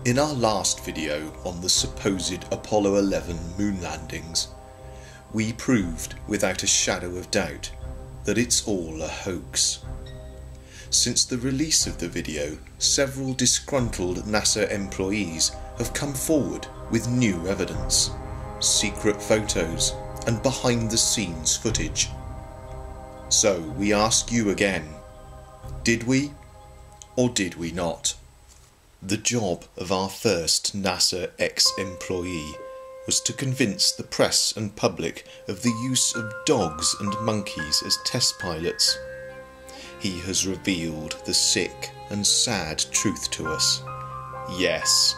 In our last video on the supposed Apollo 11 moon landings, we proved without a shadow of doubt that it's all a hoax. Since the release of the video, several disgruntled NASA employees have come forward with new evidence, secret photos and behind-the-scenes footage. So we ask you again, did we or did we not? The job of our first NASA ex-employee was to convince the press and public of the use of dogs and monkeys as test pilots. He has revealed the sick and sad truth to us. Yes,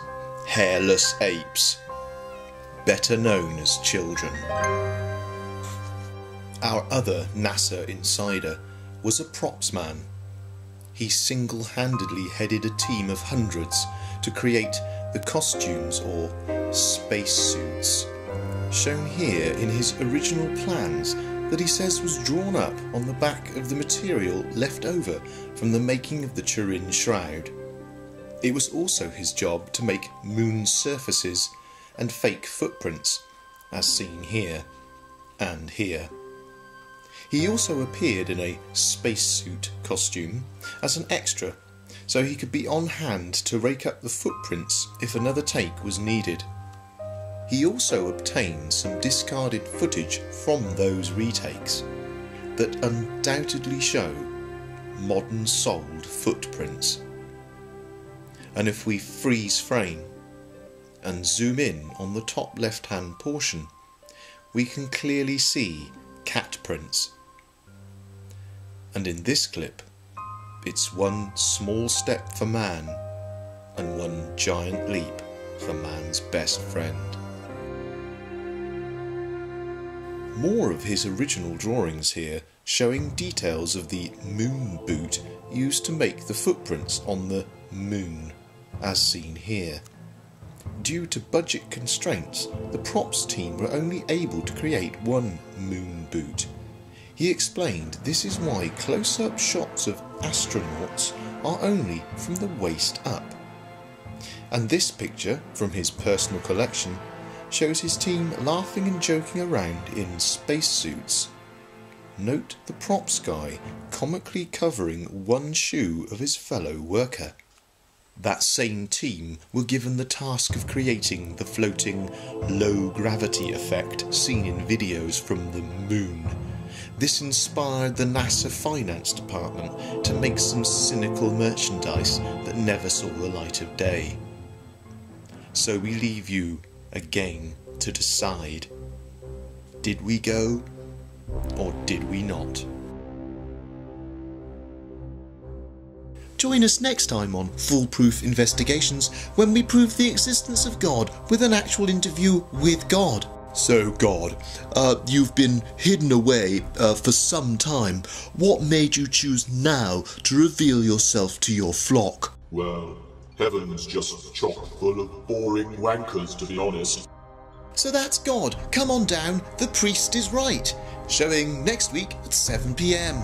hairless apes, better known as children. Our other NASA insider was a props man. He single-handedly headed a team of hundreds to create the costumes or spacesuits, shown here in his original plans that he says was drawn up on the back of the material left over from the making of the Turin Shroud. It was also his job to make moon surfaces and fake footprints, as seen here and here. He also appeared in a spacesuit costume as an extra, so he could be on hand to rake up the footprints if another take was needed. He also obtained some discarded footage from those retakes that undoubtedly show modern soled footprints. And if we freeze frame and zoom in on the top left hand portion, we can clearly see cat prints. And in this clip, it's one small step for man and one giant leap for man's best friend. More of his original drawings here, showing details of the moon boot used to make the footprints on the moon, as seen here. Due to budget constraints, the props team were only able to create one moon boot. He explained this is why close-up shots of astronauts are only from the waist up. And this picture from his personal collection shows his team laughing and joking around in spacesuits. Note the props guy comically covering one shoe of his fellow worker. That same team were given the task of creating the floating low-gravity effect seen in videos from the moon. This inspired the NASA finance department to make some cynical merchandise that never saw the light of day. So we leave you again to decide, did we go or did we not? Join us next time on Foolproof Investigations when we prove the existence of God with an actual interview with God. So God, you've been hidden away for some time. What made you choose now to reveal yourself to your flock? Well, heaven's just chock full of boring wankers, to be honest. So that's God. Come on down, the priest is right. Showing next week at 7 PM.